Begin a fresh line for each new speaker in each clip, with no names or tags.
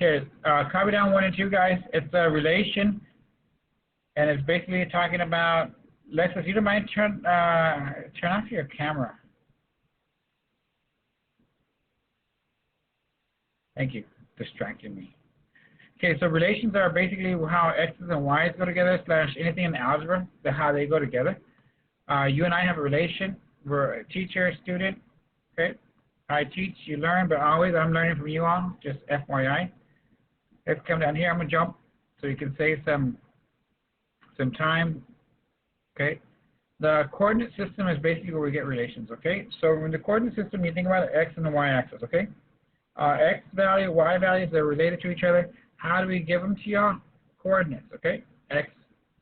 Okay, copy down 1 and 2, guys. It's a relation, and it's basically talking about. Lexus, you don't mind turn off your camera. Thank you, distracting me. Okay, so relations are basically how x's and y's go together, / anything in algebra, how they go together. You and I have a relation. We're a teacher, student. Okay, I teach, you learn, but always I'm learning from you all. Just FYI. Let's come down here. I'm gonna jump so you can save some time. Okay. The coordinate system is basically where we get relations. Okay. So in the coordinate system, you think about the x and the y axis. Okay. X value, y values, they're related to each other. How do we give them to y'all? Coordinates. Okay. X,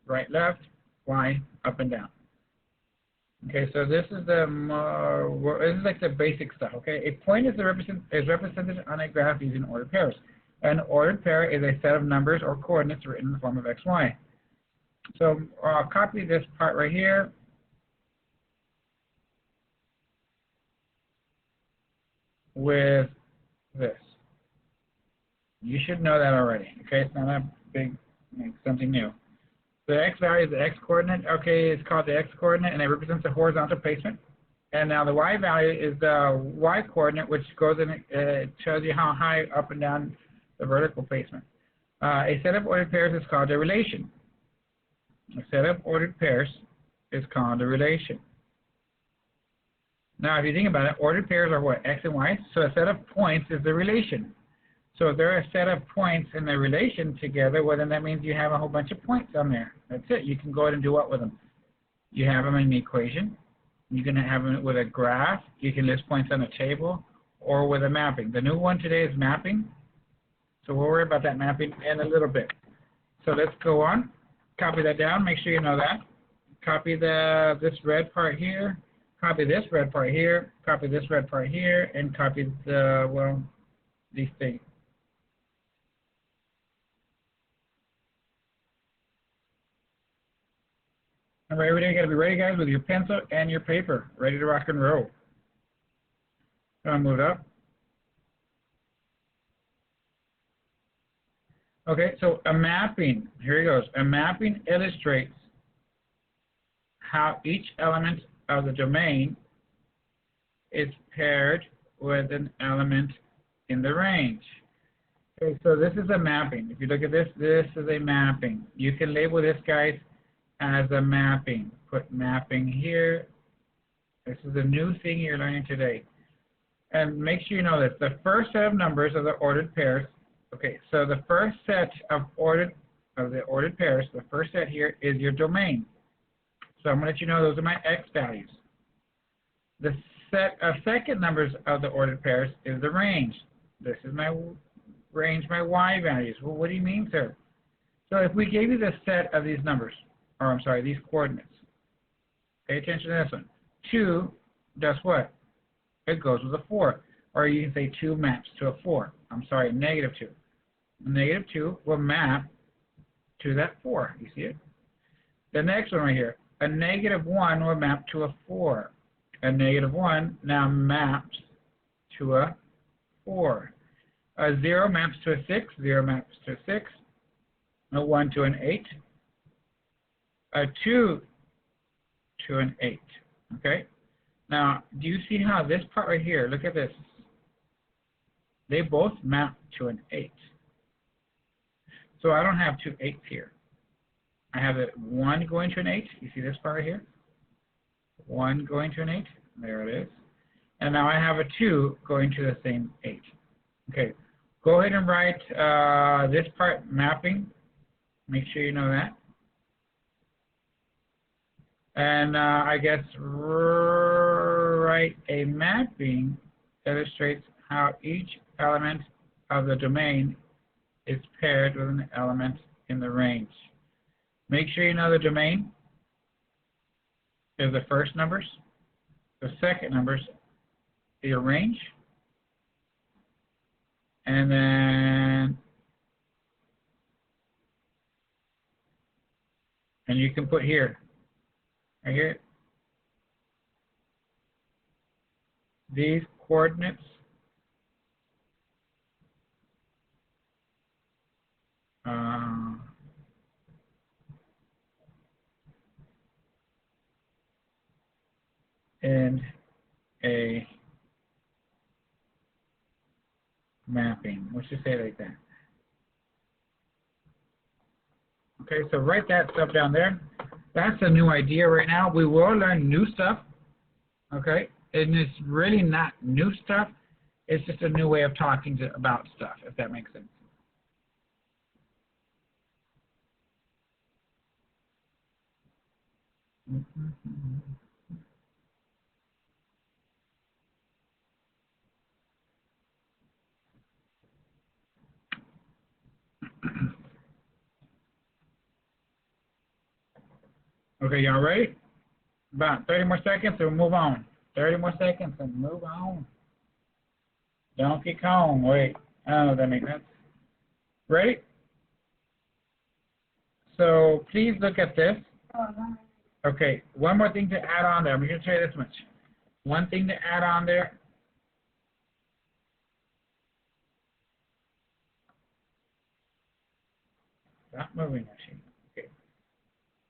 right, left, y, up and down. Okay, so this is this is like the basic stuff. Okay, a point is represented on a graph using ordered pairs. An ordered pair is a set of numbers or coordinates written in the form of x, y. So I'll copy this part right here. With this. You should know that already. Okay, it's not a big, something new. The x value is the x coordinate. Okay, it's called the x coordinate, and it represents the horizontal placement. And now the y value is the y coordinate, which goes in, it shows you how high up and down the vertical placement. A set of ordered pairs is called a relation. A set of ordered pairs is called a relation. Now, if you think about it, ordered pairs are what? X and Y. So a set of points is the relation. So if there are a set of points in the relation together, well, then that means you have a whole bunch of points on there. That's it. You can go ahead and do what with them? You have them in the equation. You can have them with a graph. You can list points on a table or with a mapping. The new one today is mapping. So we'll worry about that mapping in a little bit. So let's go on. Copy that down. Make sure you know that. Copy this red part here. Copy this red part here. Copy this red part here. And copy these things. All right, every day you got to be ready, guys, with your pencil and your paper, ready to rock and roll. So I'll move it up. Okay, so a mapping, here he goes. A mapping illustrates how each element of the domain is paired with an element in the range. Okay, so this is a mapping. If you look at this, this is a mapping. You can label this, guys, as a mapping. Put mapping here. This is a new thing you're learning today. And make sure you know this. The first set of numbers of the ordered pairs. Okay, so the first set of the ordered pairs, the first set here is your domain. So I'm going to let you know those are my x values. The set of second numbers of the ordered pairs is the range. This is my range, my y values. Well, what do you mean, sir? So if we gave you the set of these numbers, or I'm sorry, these coordinates. Pay attention to this one. 2 does what? It goes with a 4. Or you can say 2 maps to a 4. I'm sorry, negative 2. Negative 2 will map to that 4. You see it? The next one right here. A negative 1 will map to a 4. A negative 1 now maps to a 4. A 0 maps to a 6. 0 maps to a 6. A 1 to an 8. A 2 to an 8. Okay? Now, do you see how this part right here, look at this. They both map to an 8. So I don't have 2 8s here. I have a 1 going to an 8. You see this part right here? 1 going to an 8. There it is. And now I have a 2 going to the same 8. Okay. Go ahead and write this part, mapping. Make sure you know that. And I guess write a mapping illustrates how each element of the domain is paired with an element in the range. Make sure you know the domain is the first numbers. The second numbers is your range. And then And you can put here, right here, these coordinates in a mapping. Let's just say it like that. Okay, so write that stuff down there. That's a new idea right now. We will learn new stuff, okay? And it's really not new stuff. It's just a new way of talking about stuff, if that makes sense. Okay, y'all ready? About 30 more seconds and we'll move on. 30 more seconds and move on. Donkey Kong, wait. Oh, that makes sense. Ready? So please look at this. Okay, one more thing to add on there. I'm going to tell you this much. One thing to add on there. Stop moving, machine. Okay.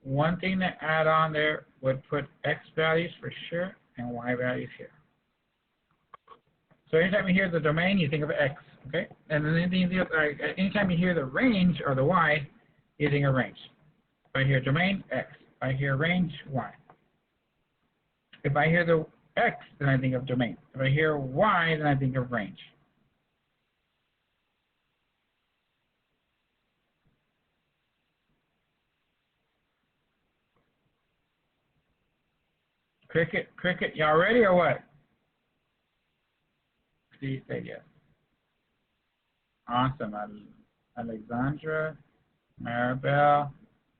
One thing to add on there would put x values for sure and y values here. So anytime you hear the domain, you think of x, okay? And then anytime you hear the range or the y, you think of range. If I hear domain, x. If I hear range, y. If I hear the x, then I think of domain. If I hear y, then I think of range. Cricket, y'all ready or what? Please say yes. Awesome. Alexandra, Maribel,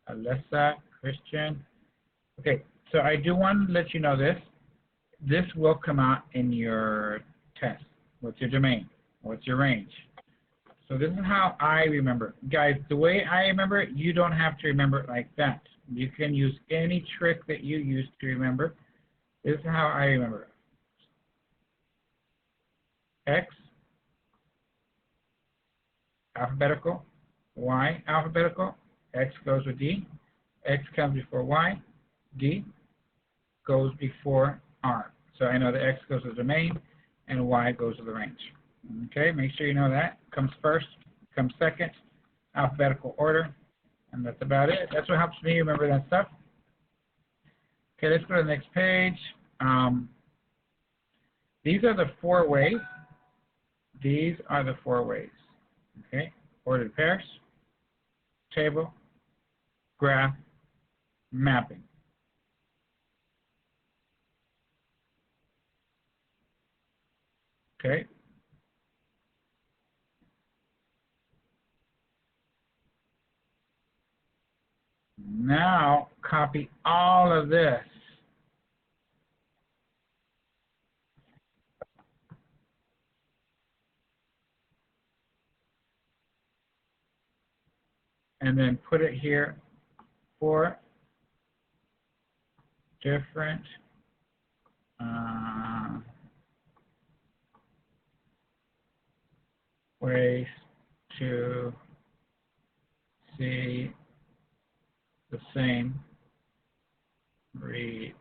Alyssa, Christian. Okay, so I do want to let you know this. This will come out in your test. What's your domain? What's your range? So this is how I remember. Guys, the way I remember it, you don't have to remember it like that. You can use any trick that you use to remember. This is how I remember it. X, alphabetical, Y, alphabetical, X goes with D, X comes before Y, D goes before R. So I know that X goes to the domain and Y goes to the range. Okay, make sure you know that. Comes first, comes second, alphabetical order, and that's about it. That's what helps me remember that stuff. Okay, let's go to the next page. These are the 4 ways. These are the 4 ways. Okay, ordered pairs, table, graph, mapping. Okay. Now copy all of this. And then put it here for different ways to see the same relation.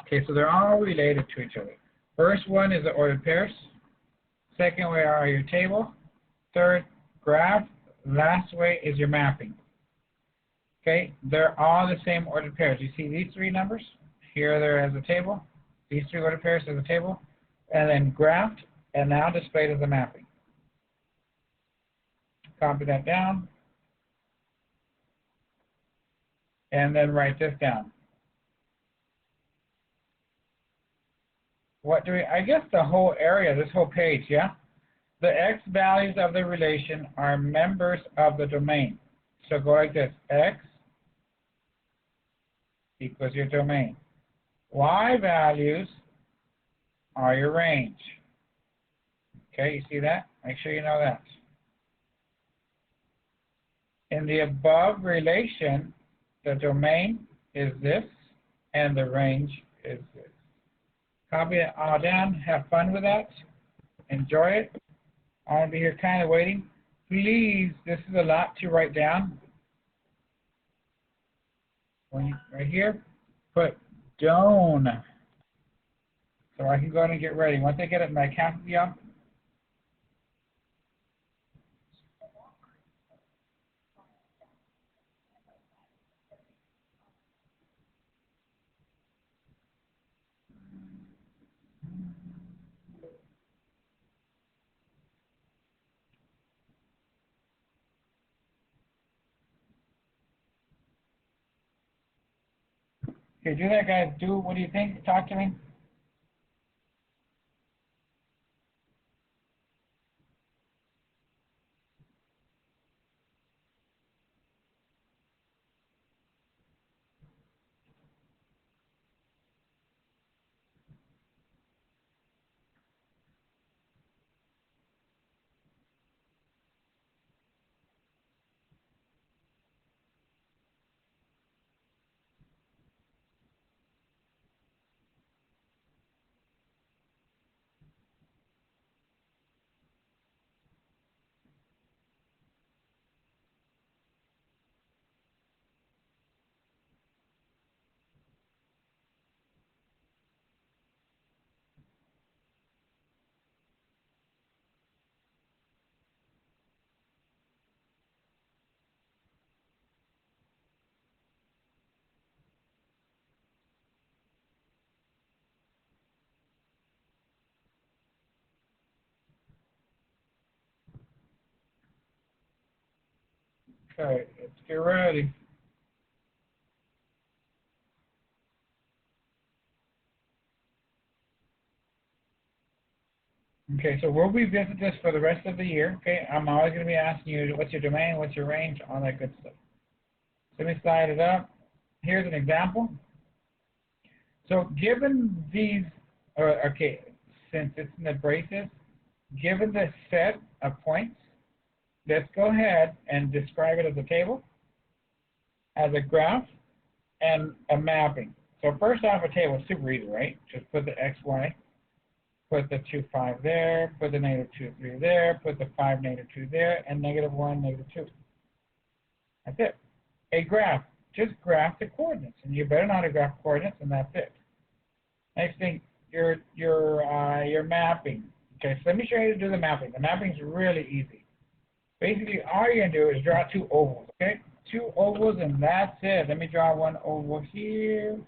Okay, so they're all related to each other. First one is the ordered pairs. Second way are your table. Third, graph. Last way is your mapping. Okay, they're all the same ordered pairs. You see these 3 numbers? Here there as a table. These 3 ordered pairs as a table. And then graphed, and now displayed as a mapping. Copy that down. And then write this down. What do we, I guess the whole area, this whole page, yeah? The x values of the relation are members of the domain. So go like this, x equals your domain. Y values are your range. Okay, you see that? Make sure you know that. In the above relation, the domain is this, and the range is this. Copy it all down. Have fun with that. Enjoy it. I'll be here kind of waiting. Please, this is a lot to write down. Right here, put don't. So I can go ahead and get ready. Once I get it, my half of y'all. Okay, do that, guys. Do what do you think? Talk to me. Okay, let's get ready. Okay, so we'll revisit this for the rest of the year. Okay, I'm always going to be asking you what's your domain, what's your range, all that good stuff. So let me slide it up. Here's an example. So given these, okay, since it's in the braces, given the set of points, let's go ahead and describe it as a table, as a graph, and a mapping. So first off, a table is super easy, right? Just put the x, y, put the 2, 5 there, put the negative 2, 3 there, put the 5, negative 2 there, and negative 1, negative 2. That's it. A graph, just graph the coordinates, and you better know how to graph coordinates, and that's it. Next thing, your mapping. Okay, so let me show you how to do the mapping. The mapping is really easy. Basically, all you're going to do is draw two ovals, okay? Two ovals, and that's it. Let me draw one oval here.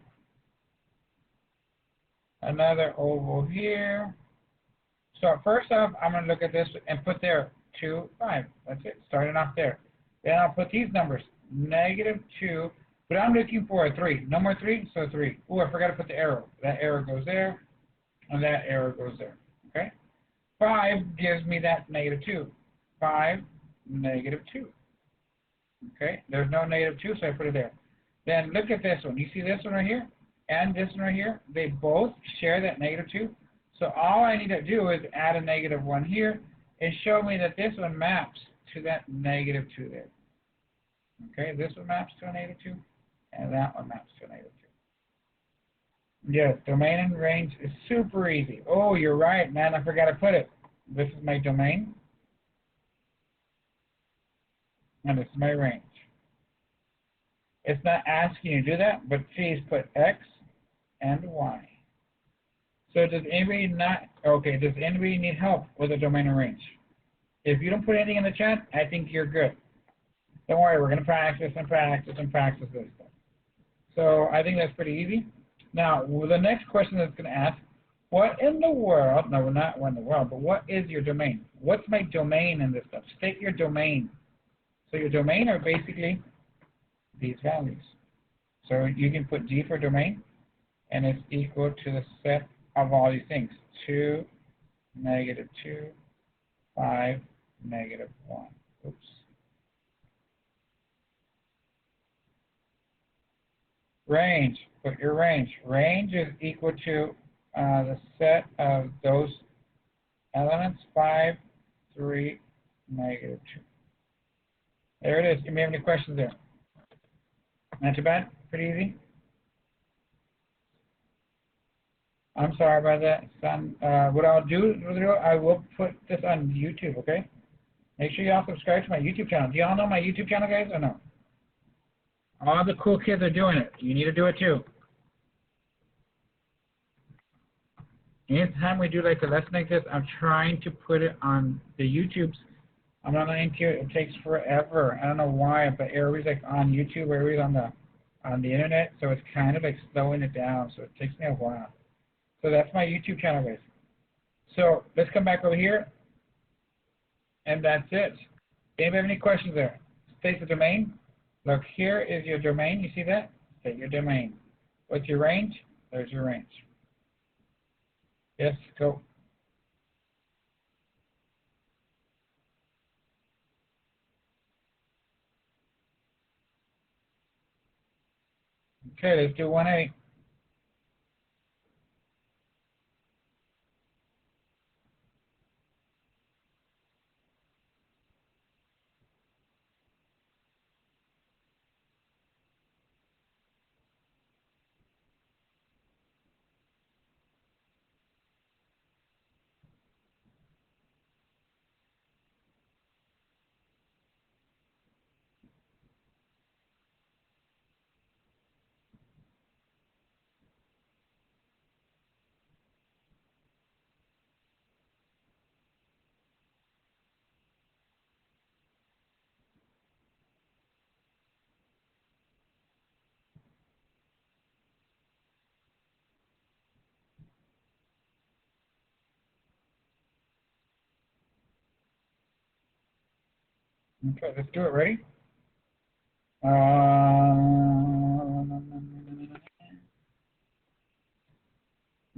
Another oval here. So first off, I'm going to look at this and put there 2, 5. That's it, starting off there. Then I'll put these numbers, negative 2, but I'm looking for a 3. No more 3, so 3. Oh, I forgot to put the arrow. That arrow goes there, and that arrow goes there, okay? 5 gives me that negative 2. 5, negative 2. Okay, there's no negative 2, so I put it there. Then look at this one. You see this one right here and this one right here? They both share that negative 2. So all I need to do is add a negative 1 here and show me that this one maps to that negative 2 there. Okay, this one maps to a negative 2, and that one maps to a negative 2. Yes, domain and range is super easy. Oh, you're right, man. I forgot to put it. This is my domain, and this is my range. It's not asking you to do that, but please put X and Y. So does anybody does anybody need help with the domain and range? If you don't put anything in the chat, I think you're good. Don't worry, we're going to practice and practice and practice this stuff. So I think that's pretty easy. Now, the next question that's going to ask, what in the world, no, not what in the world, but what is your domain? What's my domain in this stuff? State your domain. So your domain are basically these values. So you can put D for domain, and it's equal to the set of all these things. 2, negative 2, 5, negative 1. Oops. Range, put your range. Range is equal to the set of those elements, 5, 3, negative 2. There it is. You may have any questions there. Not too bad? Pretty easy? I'm sorry about that, son. What I'll do, I will put this on YouTube, okay? Make sure y'all subscribe to my YouTube channel. Do y'all know my YouTube channel, guys, or no? All the cool kids are doing it. You need to do it, too. Anytime we do like a lesson like this, I'm trying to put it on the YouTubes. I'm not lying to you, it takes forever. I don't know why, but everybody's like on YouTube, everybody's on the internet, so it's kind of like slowing it down, so it takes me a while. So that's my YouTube channel, guys. So let's come back over here, and that's it. Anybody have any questions there? State the domain. Look, here is your domain. You see that? State your domain. What's your range? There's your range. Yes, go. Okay, let's do 1A. Okay, let's do it. Ready?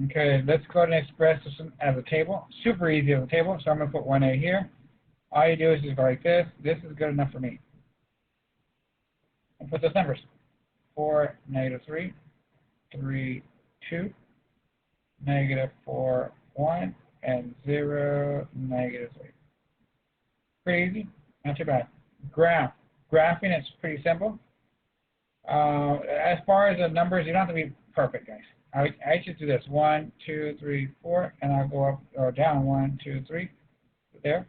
Okay, let's go ahead and express this as a table. Super easy as a table, so I'm going to put 1A here. All you do is just go like this. This is good enough for me. And put those numbers. 4, -3, 3, 2, -4, 1, and 0, -3. Pretty easy, not too bad. Graph. Graphing is pretty simple. As far as the numbers, you don't have to be perfect, guys. I just do this 1, 2, 3, 4, and I'll go up or down 1, 2, 3, there.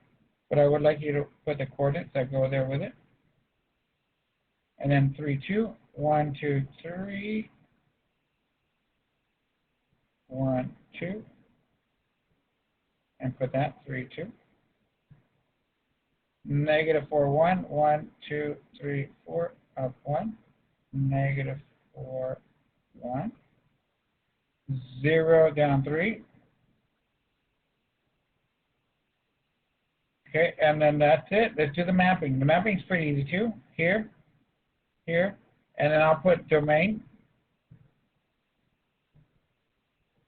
But I would like you to put the coordinates that go there with it. And then 3, 2, 1, 2, 3, 1, 2, and put that 3, 2. -4, 1, 1, 2, 3, 4, up 1, -4, 1, 0, down 3. Okay, and then that's it. Let's do the mapping. The mapping is pretty easy too. Here, here, and then I'll put domain,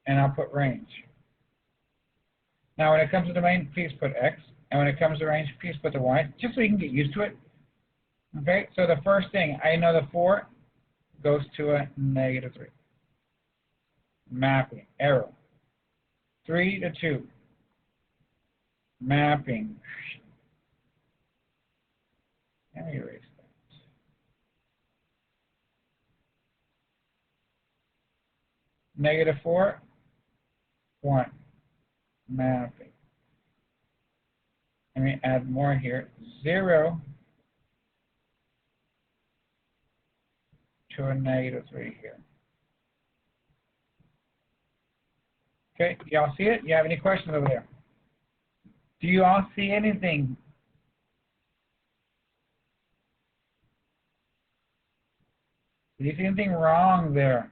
and I'll put range. Now, when it comes to domain, please put X, and when it comes to range, please put the Y, just so you can get used to it. Okay, so the first thing, I know the 4 goes to a -3. Mapping, arrow. 3 to 2. Mapping. Let me erase that. -4, 1. Mapping. Let me add more here. 0 to a -3 here. Okay, y'all see it? You have any questions over there? Do you all see anything? Do you see anything wrong there?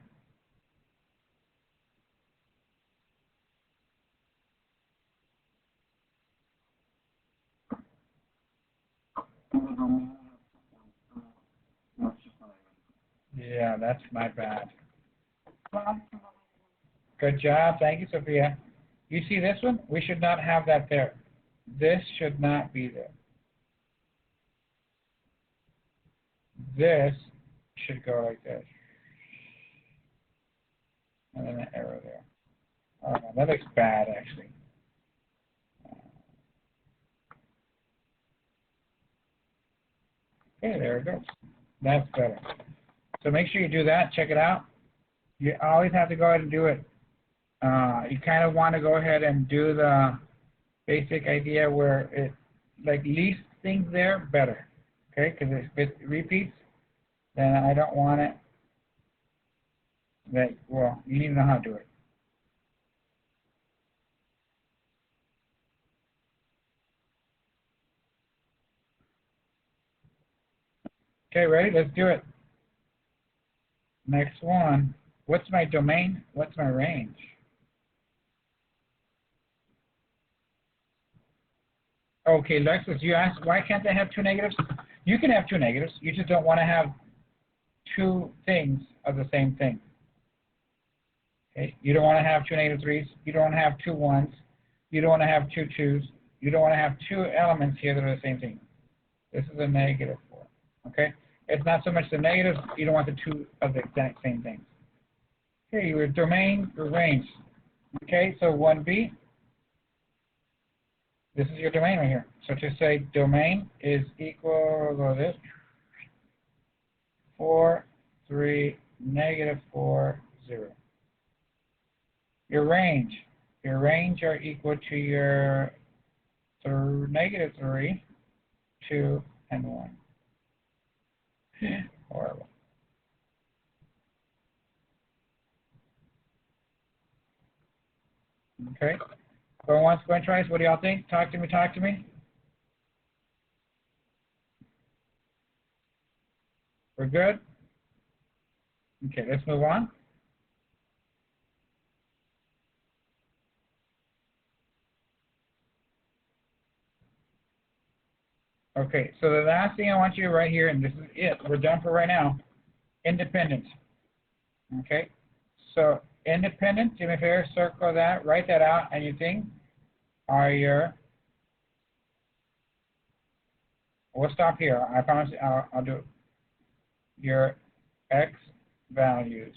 Yeah, that's my bad. Good job. Thank you, Sophia. You see this one? We should not have that there. This should not be there. This should go like this. And then an arrow there. Oh, that looks bad, actually. Okay, there it goes. That's better. So make sure you do that. Check it out. You always have to go ahead and do it. You kind of want to go ahead and do the basic idea where it, like, least things there, better. Okay, because if it repeats, then I don't want it. That, well, you need to know how to do it. Okay, ready? Let's do it. Next one. What's my domain? What's my range? Okay, Lexus, you asked, why can't I have two negatives? You can have two negatives. You just don't want to have two things of the same thing. Okay? You don't want to have two negative threes. You don't want to have two ones. You don't want to have two twos. You don't want to have two elements here that are the same thing. This is a negative 4. Okay? It's not so much the negatives. You don't want the two of the exact same things. Okay, your domain, your range. Okay, so 1b. This is your domain right here. So to say domain is equal to this, 4, 3, negative 4, 0. Your range are equal to your negative 3, 2, and 1. Horrible. Okay. Going once, going twice. What do y'all think? Talk to me, talk to me. We're good? Okay, let's move on. Okay, so the last thing I want you to write here, and this is it, we're done for right now, independent. Okay, so independent, do me a favor, circle that, write that out, and you think are your, we'll stop here, I promise I'll do it. Your x values,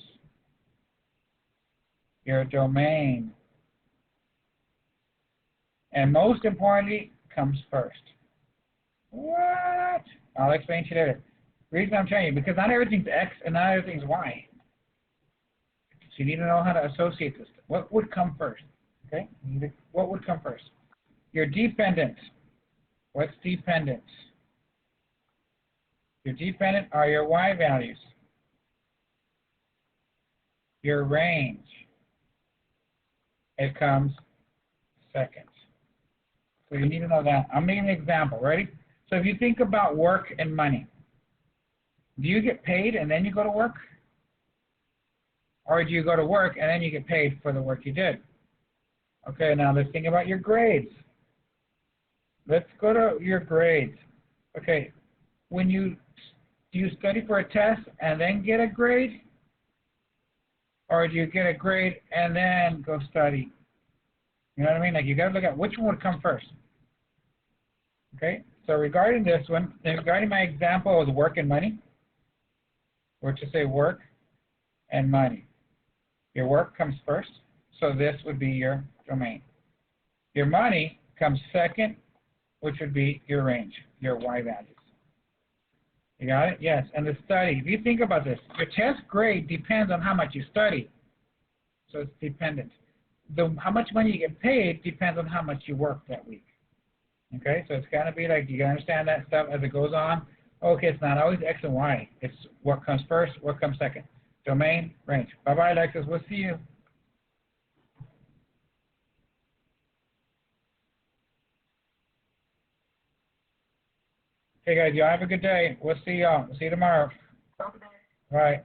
your domain, and most importantly, comes first. What? I'll explain to you later. The reason I'm telling you, because not everything's X and not everything's Y. So you need to know how to associate this. What would come first? Okay? What would come first? Your dependent. What's dependent? Your dependent are your Y values. Your range. It comes second. So you need to know that. I'm making an example. Ready? So if you think about work and money, do you get paid and then you go to work? Or do you go to work and then you get paid for the work you did? Okay, now let's think about your grades. Let's go to your grades. Okay, when do you study for a test and then get a grade? Or do you get a grade and then go study? You know what I mean? Like, you got to look at which one would come first. Okay, so regarding this one, regarding my example of work and money, we're to say work and money. Your work comes first, so this would be your domain. Your money comes second, which would be your range, your Y values. You got it? Yes. And the study, if you think about this, your test grade depends on how much you study. So it's dependent. How much money you get paid depends on how much you work that week. Okay? So it's got to be like, you got to understand that stuff as it goes on. Okay, it's not always X and Y. It's what comes first, what comes second. Domain, range. Bye-bye, Alexis. We'll see you. Okay, guys, y'all have a good day. We'll see y'all. We'll see you tomorrow. Bye.